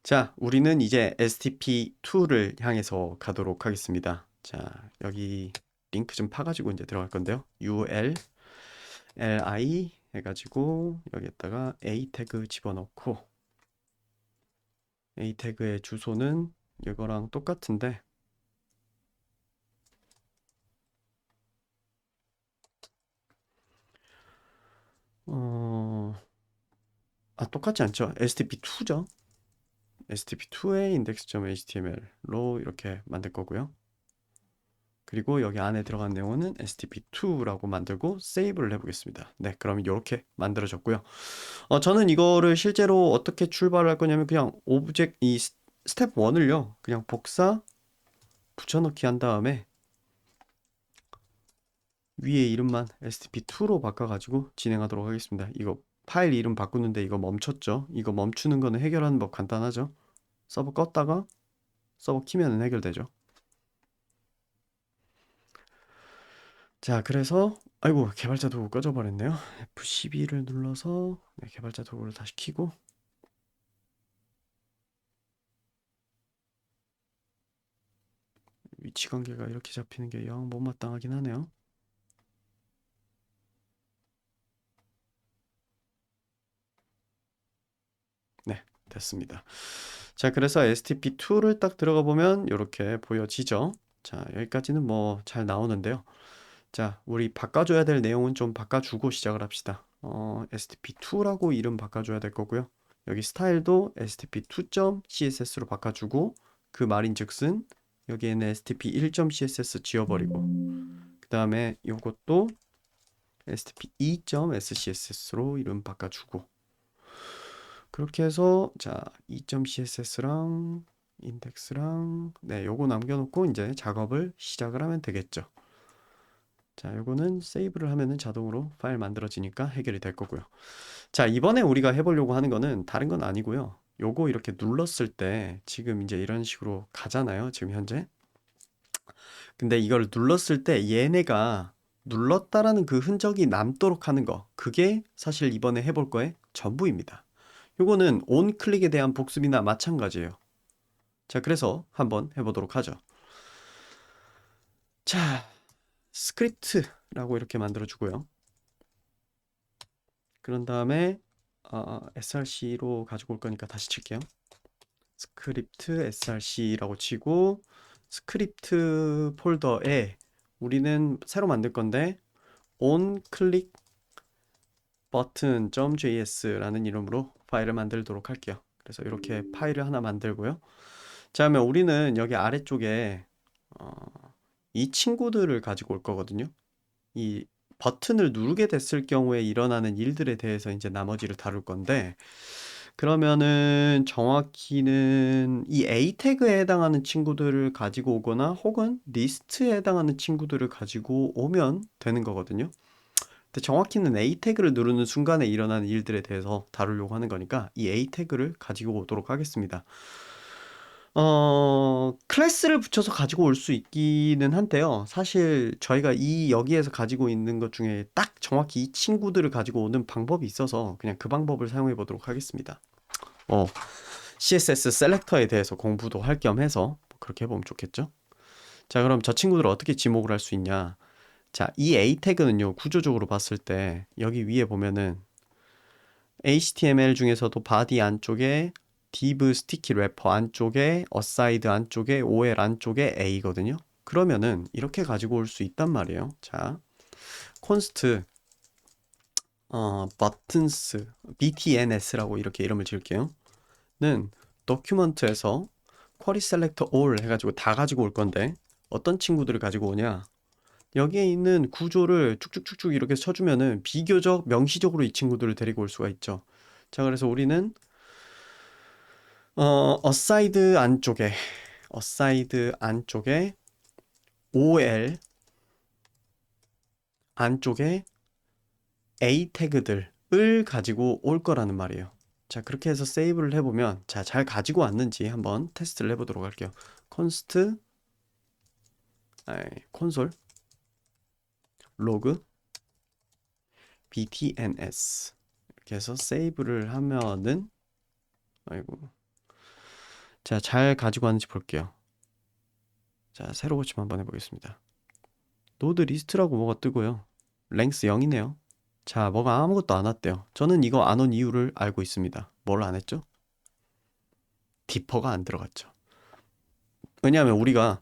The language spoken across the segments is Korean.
자, 우리는 이제 STP2를 향해서 가도록 하겠습니다. 자, 여기 링크 좀 파가지고 이제 들어갈 건데요. ULLI 해가지고 여기에다가 A 태그 집어넣고 A 태그의 주소는 이거랑 똑같은데 똑같지 않죠? STP2죠. STP2의 index.html로 이렇게 만들 거고요. 그리고 여기 안에 들어간 내용은 stp2라고 만들고 세이브를 해보겠습니다. 네, 그럼 이렇게 만들어졌고요. 저는 이거를 실제로 어떻게 출발할 거냐면 그냥 오브젝트 이 스텝 1을요. 그냥 복사 붙여넣기 한 다음에 위에 이름만 stp2로 바꿔가지고 진행하도록 하겠습니다. 이거 파일 이름 바꾸는데 이거 멈췄죠? 이거 멈추는 거는 해결하는 법 간단하죠? 서버 껐다가 서버 키면은 해결되죠. 자, 그래서 아이고 개발자 도구 꺼져버렸네요. F12를 눌러서 네, 개발자 도구를 다시 켜고 위치 관계가 이렇게 잡히는 게 영 못마땅하긴 하네요. 네, 됐습니다. 자, 그래서 STP2를 딱 들어가 보면 이렇게 보여지죠. 자, 여기까지는 뭐 잘 나오는데요. 자, 우리 바꿔줘야 될 내용은 좀 바꿔주고 시작을 합시다. STP2라고 이름 바꿔줘야 될 거고요. 여기 스타일도 stp2.css로 바꿔주고 그 말인즉슨 여기에는 stp1.css 지워버리고 그 다음에 이것도 stp2.scss로 이름 바꿔주고 그렇게 해서 자 2.css랑 인덱스랑 네 요거 남겨놓고 이제 작업을 시작을 하면 되겠죠. 자 요거는 세이브를 하면은 자동으로 파일 만들어지니까 해결이 될 거고요. 자 이번에 우리가 해보려고 하는 거는 다른 건 아니고요. 요거 이렇게 눌렀을 때 지금 이제 이런 식으로 가잖아요. 지금 현재. 근데 이걸 눌렀을 때 얘네가 눌렀다라는 그 흔적이 남도록 하는 거 그게 사실 이번에 해볼 거의 전부입니다. 요거는 온 클릭에 대한 복습이나 마찬가지예요. 자, 그래서 한번 해보도록 하죠. 자, 스크립트라고 이렇게 만들어주고요. 그런 다음에 src로 가지고 올 거니까 다시 칠게요. 스크립트 src라고 치고 스크립트 폴더에 우리는 새로 만들 건데 on 클릭 button.js라는 이름으로 파일을 만들도록 할게요. 그래서 이렇게 파일을 하나 만들고요. 자, 그러면 우리는 여기 아래쪽에 이 친구들을 가지고 올 거거든요. 이 버튼을 누르게 됐을 경우에 일어나는 일들에 대해서 이제 나머지를 다룰 건데 그러면은 정확히는 이 A 태그에 해당하는 친구들을 가지고 오거나 혹은 리스트에 해당하는 친구들을 가지고 오면 되는 거거든요. 근데 정확히는 A 태그를 누르는 순간에 일어나는 일들에 대해서 다루려고 하는 거니까 이 A 태그를 가지고 오도록 하겠습니다. 클래스를 붙여서 가지고 올 수 있기는 한데요. 사실 저희가 이 여기에서 가지고 있는 것 중에 딱 정확히 이 친구들을 가지고 오는 방법이 있어서 그냥 그 방법을 사용해 보도록 하겠습니다. CSS 셀렉터에 대해서 공부도 할 겸 해서 그렇게 해보면 좋겠죠? 자, 그럼 저 친구들을 어떻게 지목을 할 수 있냐? 자, 이 A 태그는요, 구조적으로 봤을 때 여기 위에 보면은 HTML 중에서도 바디 안쪽에 div 스티키 래퍼 안쪽에 aside 안쪽에 OL 안쪽에 A거든요. 그러면은 이렇게 가지고 올 수 있단 말이에요. 자, const buttons btns라고 이렇게 이름을 지을게요. 는 document에서 query selector all 해가지고 다 가지고 올 건데 어떤 친구들을 가지고 오냐? 여기에 있는 구조를 쭉쭉쭉쭉 이렇게 쳐주면은 비교적 명시적으로 이 친구들을 데리고 올 수가 있죠. 자, 그래서 우리는 aside 안쪽에 OL 안쪽에 A 태그들을 가지고 올 거라는 말이에요. 자, 그렇게 해서 세이브를 해보면 자, 잘 가지고 왔는지 한번 테스트를 해보도록 할게요. const 콘솔 로그 btns 이렇게 해서 세이브를 하면은 아이고 자, 잘 가지고 왔는지 볼게요. 자, 새로 고침 한번 해보겠습니다. 노드 리스트라고 뭐가 뜨고요. 랭스 0이네요. 자, 뭐가 아무것도 안 왔대요. 저는 이거 안 온 이유를 알고 있습니다. 뭘 안 했죠? 디퍼가 안 들어갔죠. 왜냐하면 우리가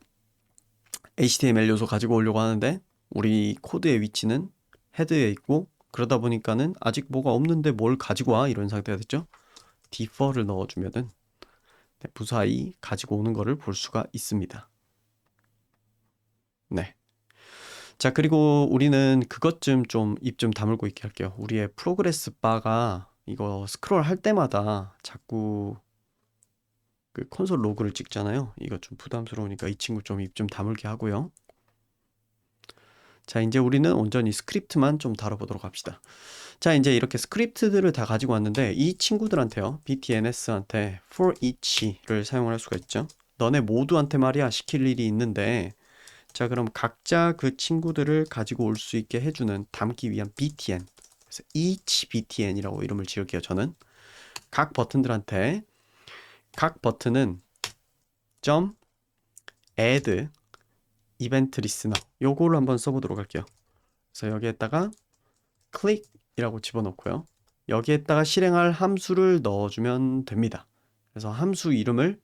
HTML 요소 가지고 오려고 하는데 우리 코드의 위치는 헤드에 있고 그러다 보니까는 아직 뭐가 없는데 뭘 가지고 와 이런 상태가 됐죠. 디퍼를 넣어주면은 무사히 가지고 오는 거를 볼 수가 있습니다. 네. 자, 그리고 우리는 그것 좀 입 좀 다물고 있게 할게요. 우리의 프로그레스 바가 이거 스크롤 할 때마다 자꾸 그 콘솔 로그를 찍잖아요. 이거 좀 부담스러우니까 이 친구 좀 입 좀 다물게 하고요. 자, 이제 우리는 온전히 스크립트만 좀 다뤄보도록 합시다. 자, 이제 이렇게 스크립트들을 다 가지고 왔는데 이 친구들한테요. btns한테 for each를 사용을 할 수가 있죠. 너네 모두한테 말이야 시킬 일이 있는데 자, 그럼 각자 그 친구들을 가지고 올 수 있게 해주는 담기 위한 btn 그래서 each btn이라고 이름을 지을게요. 저는 각 버튼들한테 각 버튼은 점 add 이벤트 리스너 요거를 한번 써보도록 할게요. 그래서 여기에다가 클릭이라고 집어넣고요. 여기에다가 실행할 함수를 넣어주면 됩니다. 그래서 함수 이름을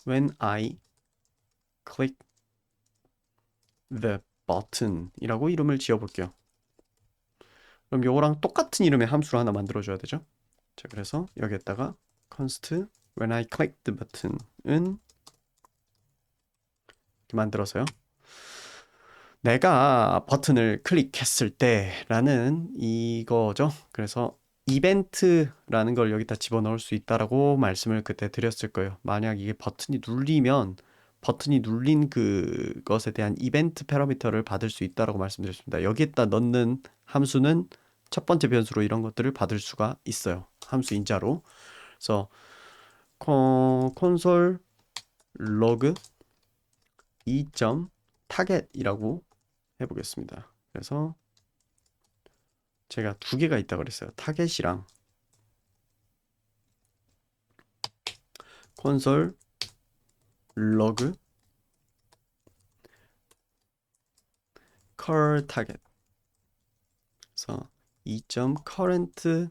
when I click the button 이라고 이름을 지어볼게요. 그럼 요거랑 똑같은 이름의 함수를 하나 만들어줘야 되죠. 자, 그래서 여기에다가 const when I click the button은 이렇게 만들어서요. 내가 버튼을 클릭했을 때 라는 이거죠. 그래서 이벤트라는 걸 여기다 집어넣을 수 있다라고 말씀을 그때 드렸을 거예요. 만약 이게 버튼이 눌리면 버튼이 눌린 그것에 대한 이벤트 패러미터를 받을 수 있다라고 말씀드렸습니다. 여기에다 넣는 함수는 첫 번째 변수로 이런 것들을 받을 수가 있어요. 함수 인자로. 그래서 콘솔 로그 2.target이라고 해보겠습니다. 그래서 제가 두 개가 있다고 그랬어요. 타겟이랑 콘솔 로그 cur target 그래서 2.current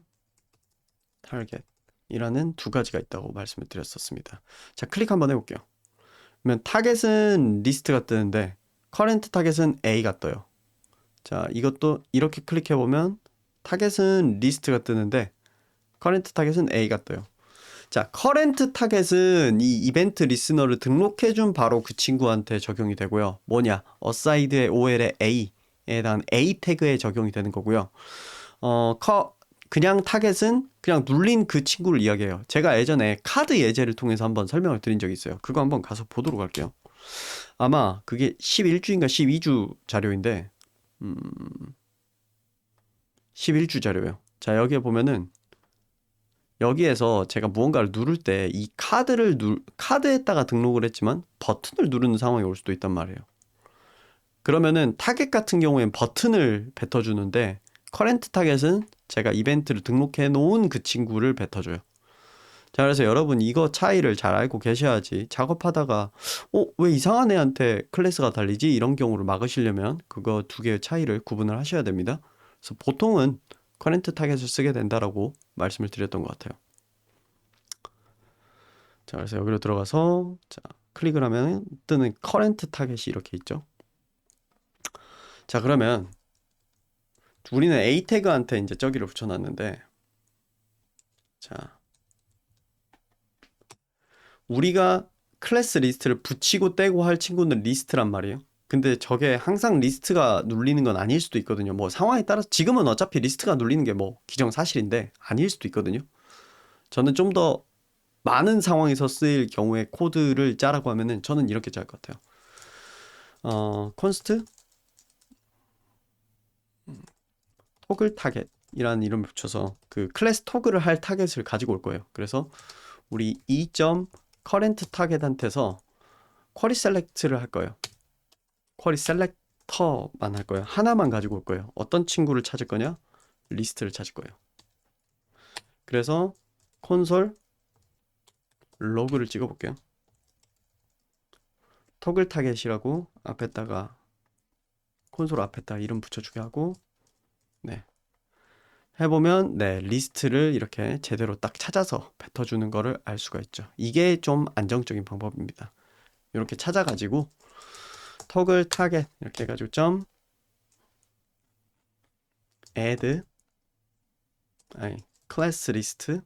target 이라는 두 가지가 있다고 말씀을 드렸었습니다. 자, 클릭 한번 해볼게요. 그러면 타겟은 리스트가 뜨는데 current 타겟은 A가 떠요. 자, 이것도 이렇게 클릭해보면 타겟은 리스트가 뜨는데 current 타겟은 A가 떠요. 자, 커렌트 타겟은 이 이벤트 리스너를 등록해준 바로 그 친구한테 적용이 되고요. 뭐냐? 어사이드의 OL의 A에 대한 A 태그에 적용이 되는 거고요. 그냥 타겟은 그냥 눌린 그 친구를 이야기해요. 제가 예전에 카드 예제를 통해서 한번 설명을 드린 적이 있어요. 그거 한번 가서 보도록 할게요. 아마 그게 11주인가 12주 자료인데 11주 자료예요. 자, 여기에 보면은 여기에서 제가 무언가를 누를 때 이 카드에다가 등록을 했지만 버튼을 누르는 상황이 올 수도 있단 말이에요. 그러면은 타겟 같은 경우엔 버튼을 뱉어주는데 커렌트 타겟은 제가 이벤트를 등록해 놓은 그 친구를 뱉어줘요. 자, 그래서 여러분 이거 차이를 잘 알고 계셔야지 작업하다가 왜 이상한 애한테 클래스가 달리지? 이런 경우를 막으시려면 그거 두 개의 차이를 구분을 하셔야 됩니다. 그래서 보통은 커렌트 타겟을 쓰게 된다라고 말씀을 드렸던 것 같아요. 자, 그래서 여기로 들어가서 자, 클릭을 하면 뜨는 커렌트 타겟이 이렇게 있죠. 자, 그러면 우리는 A 태그한테 이제 저기를 붙여놨는데 자, 우리가 클래스 리스트를 붙이고 떼고 할 친구는 리스트란 말이에요. 근데 저게 항상 리스트가 눌리는 건 아닐 수도 있거든요. 뭐 상황에 따라서 지금은 어차피 리스트가 눌리는 게 뭐 기정사실인데 아닐 수도 있거든요. 저는 좀 더 많은 상황에서 쓰일 경우에 코드를 짜라고 하면은 저는 이렇게 짤 것 같아요. const 토글 타겟이라는 이름을 붙여서 그 클래스 토글을 할 타겟을 가지고 올 거예요. 그래서 우리 2.current 타겟한테서 쿼리 셀렉트를 할 거예요. 쿼리 셀렉트 터만 할 거예요. 하나만 가지고 올 거예요. 어떤 친구를 찾을 거냐? 리스트를 찾을 거예요. 그래서 콘솔 로그를 찍어 볼게요. 토글 타겟이라고 앞에다가 콘솔 앞에다 이름 붙여주게 하고, 네, 해보면 네 리스트를 이렇게 제대로 딱 찾아서 뱉어주는 거를 알 수가 있죠. 이게 좀 안정적인 방법입니다. 이렇게 찾아가지고 토글 타겟 이렇게 해가지고 점 add 아니 클래스 리스트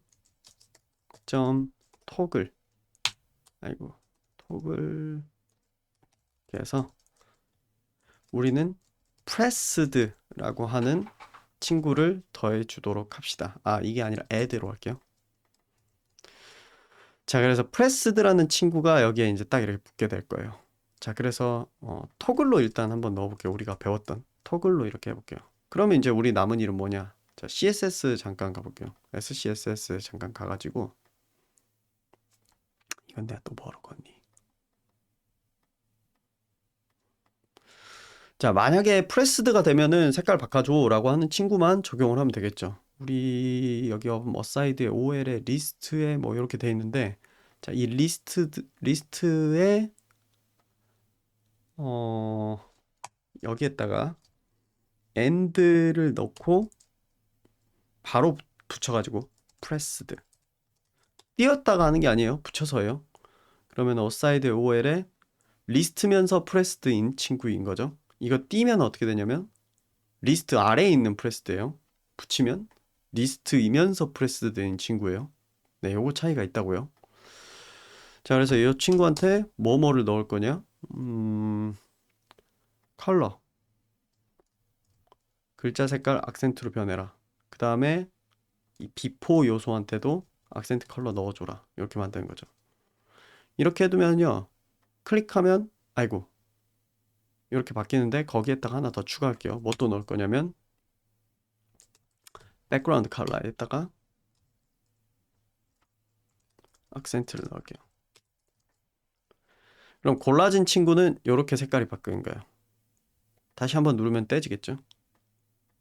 점 토글 아이고 토글 그래서 우리는 pressed라고 하는 친구를 더해 주도록 합시다. 아, 이게 아니라 add로 할게요. 자, 그래서 pressed라는 친구가 여기에 이제 딱 이렇게 붙게 될 거예요. 자, 그래서 토글로 일단 한번 넣어볼게요. 우리가 배웠던 토글로 이렇게 해볼게요. 그러면 이제 우리 남은 일은 뭐냐? 자, CSS 잠깐 가볼게요. SCSS 잠깐 가가지고 이건 내가 또 뭐하러 걷니? 자, 만약에 프레스드가 되면은 색깔 바꿔줘라고 하는 친구만 적용을 하면 되겠죠. 우리 여기 어사이드에 OL에 리스트에 뭐 이렇게 돼 있는데, 자, 이 리스트에 어 여기에다가 end를 넣고 바로 붙여가지고 프레스드 띄었다가 하는 게 아니에요. 붙여서요. 그러면 어사이드 OL에 리스트면서 프레스드인 친구인 거죠. 이거 띄면 어떻게 되냐면 리스트 아래에 있는 프레스드예요. 붙이면 리스트이면서 프레스드인 친구예요. 네, 요거 차이가 있다고요. 자, 그래서 이 친구한테 뭐뭐를 넣을 거냐? 컬러, 글자 색깔 악센트로 변해라. 그 다음에 이 비포 요소한테도 악센트 컬러 넣어줘라. 이렇게 만드는 거죠. 이렇게 해두면요, 클릭하면 아이고 이렇게 바뀌는데 거기에다가 하나 더 추가할게요. 뭐 또 넣을 거냐면 백그라운드 컬러에다가 악센트를 넣을게요. 그럼 골라진 친구는 이렇게 색깔이 바뀌는 거예요. 다시 한번 누르면 떼지겠죠?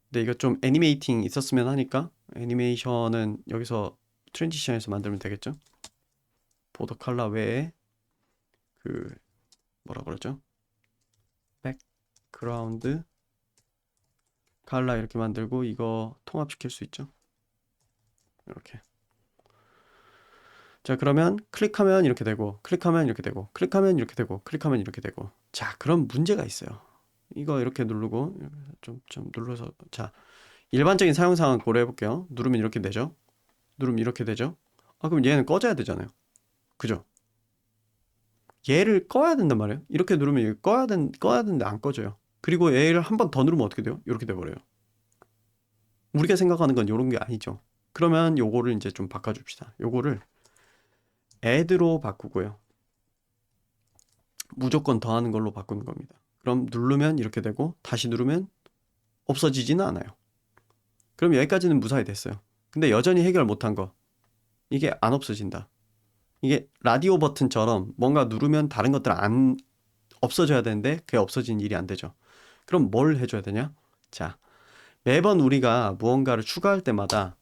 근데 이거 좀 애니메이팅 있었으면 하니까 애니메이션은 여기서 트랜지션에서 만들면 되겠죠? 보더 컬러 외에 그 뭐라 그러죠? 백그라운드 컬러 이렇게 만들고 이거 통합시킬 수 있죠? 이렇게. 자, 그러면 클릭하면 이렇게 되고 클릭하면 이렇게 되고 클릭하면 이렇게 되고 클릭하면 이렇게 되고. 자, 그럼 문제가 있어요. 이거 이렇게 누르고 좀 눌러서 자, 일반적인 사용 상황 고려해 볼게요. 누르면 이렇게 되죠? 누르면 이렇게 되죠? 아, 그럼 얘는 꺼져야 되잖아요. 그죠? 얘를 꺼야 된단 말이에요. 이렇게 누르면 이거 꺼야 되는데 안 꺼져요. 그리고 얘를 한 번 더 누르면 어떻게 돼요? 이렇게 돼버려요. 우리가 생각하는 건 이런 게 아니죠. 그러면 요거를 이제 좀 바꿔줍시다. 요거를 add로 바꾸고요. 무조건 더하는 걸로 바꾸는 겁니다. 그럼 누르면 이렇게 되고 다시 누르면 없어지지는 않아요. 그럼 여기까지는 무사히 됐어요. 근데 여전히 해결 못한 거 이게 안 없어진다. 이게 라디오 버튼처럼 뭔가 누르면 다른 것들 안 없어져야 되는데 그게 없어진 일이 안 되죠. 그럼 뭘 해줘야 되냐? 자, 매번 우리가 무언가를 추가할 때마다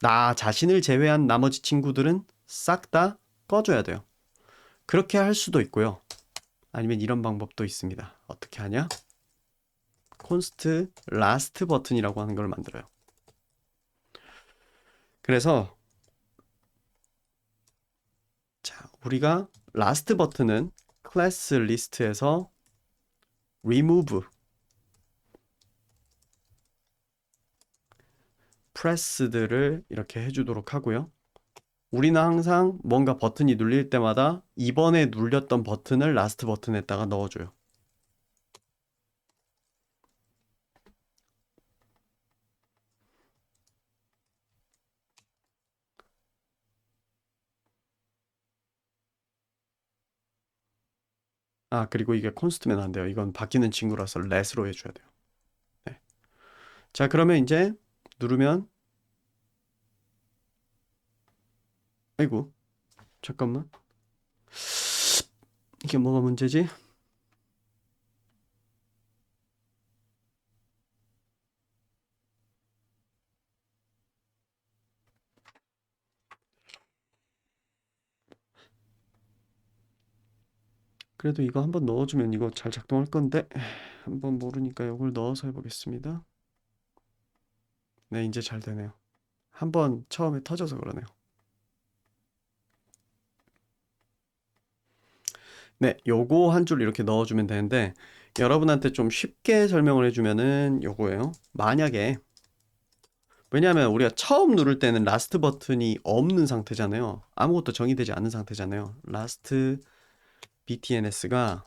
나 자신을 제외한 나머지 친구들은 싹 다 꺼줘야 돼요. 그렇게 할 수도 있고요. 아니면 이런 방법도 있습니다. 어떻게 하냐? const last 버튼이라고 하는 걸 만들어요. 그래서 자, 우리가 last 버튼은 클래스 리스트에서 remove pressed를 이렇게 해주도록 하고요. 우리는 항상 뭔가 버튼이 눌릴 때마다 이번에 눌렸던 버튼을 라스트 버튼에다가 넣어줘요. 아, 그리고 이게 콘스트면 안 돼요. 이건 바뀌는 친구라서 let으로 해줘야 돼요. 네. 자, 그러면 이제 누르면 아이고 잠깐만 이게 뭐가 문제지? 그래도 이거 한번 넣어주면 이거 잘 작동할 건데 한번 모르니까 이걸 넣어서 해보겠습니다. 네, 이제 잘 되네요. 한번 처음에 터져서 그러네요. 네, 요거 한 줄 이렇게 넣어주면 되는데 여러분한테 좀 쉽게 설명을 해주면은 요거예요. 만약에 왜냐하면 우리가 처음 누를 때는 라스트 버튼이 없는 상태잖아요. 아무것도 정의되지 않은 상태잖아요. 라스트 btns가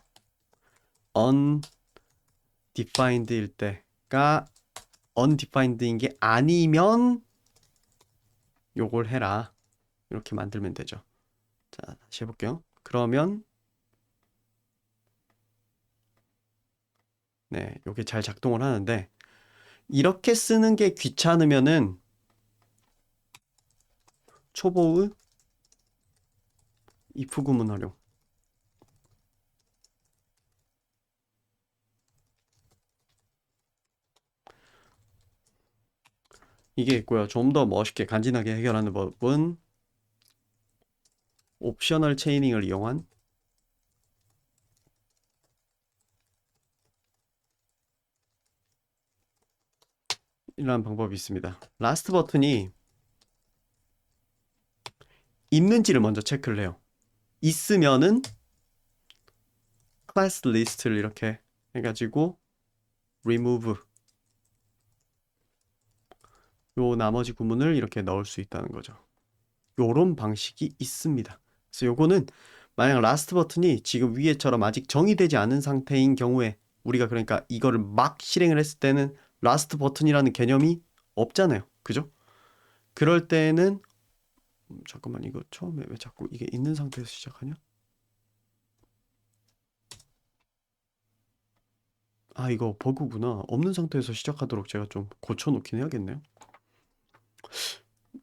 undefined일 때가 undefined인 게 아니면 요걸 해라. 이렇게 만들면 되죠. 자, 다시 해볼게요. 그러면 네, 요게 잘 작동을 하는데 이렇게 쓰는 게 귀찮으면은 초보의 if 구문 활용. 이게 있고요. 좀 더 멋있게 간지나게 해결하는 법은 옵셔널 체이닝을 이용한 이라는 방법이 있습니다. 라스트 버튼이 있는지를 먼저 체크를 해요. 있으면은 클래스 리스트를 이렇게 해가지고 remove 요 나머지 구문을 이렇게 넣을 수 있다는 거죠. 요런 방식이 있습니다. 그래서 요거는 만약 라스트 버튼이 지금 위에처럼 아직 정의되지 않은 상태인 경우에 우리가 그러니까 이거를 막 실행을 했을 때는 라스트 버튼이라는 개념이 없잖아요. 그죠? 그럴 때는 잠깐만 이거 처음에 왜 자꾸 이게 있는 상태에서 시작하냐? 아 이거 버그구나. 없는 상태에서 시작하도록 제가 좀 고쳐놓긴 해야겠네요.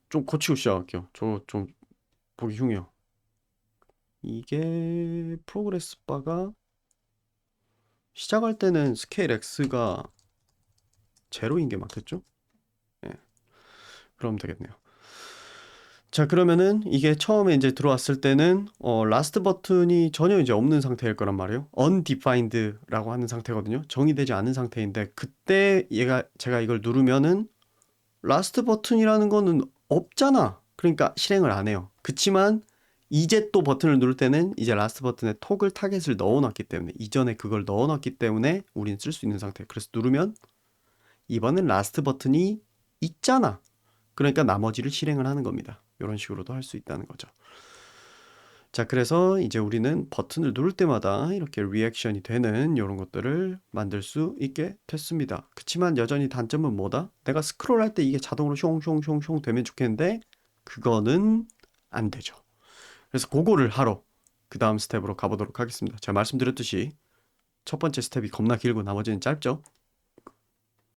좀 고치고 시작할게요. 저 좀 보기 흉해요. 이게 프로그레스 바가 시작할 때는 스케일 X가 제로인 게 맞겠죠? 예, 그럼 되겠네요. 자, 그러면은 이게 처음에 이제 들어왔을 때는 라스트 버튼이 전혀 이제 없는 상태일 거란 말이에요. undefined라고 하는 상태거든요. 정의되지 않은 상태인데 그때 제가 이걸 누르면은 라스트 버튼이라는 거는 없잖아. 그러니까 실행을 안 해요. 그치만 이제 또 버튼을 누를 때는 이제 라스트 버튼에 토글 타겟을 넣어놨기 때문에 이전에 그걸 넣어놨기 때문에 우리는 쓸 수 있는 상태. 그래서 누르면 이번엔 라스트 버튼이 있잖아. 그러니까 나머지를 실행을 하는 겁니다. 이런 식으로도 할 수 있다는 거죠. 자, 그래서 이제 우리는 버튼을 누를 때마다 이렇게 리액션이 되는 이런 것들을 만들 수 있게 됐습니다. 그치만 여전히 단점은 뭐다? 내가 스크롤할 때 이게 자동으로 숑숑숑숑 되면 좋겠는데 그거는 안 되죠. 그래서 그거를 하러 그 다음 스텝으로 가보도록 하겠습니다. 제가 말씀드렸듯이 첫 번째 스텝이 겁나 길고 나머지는 짧죠.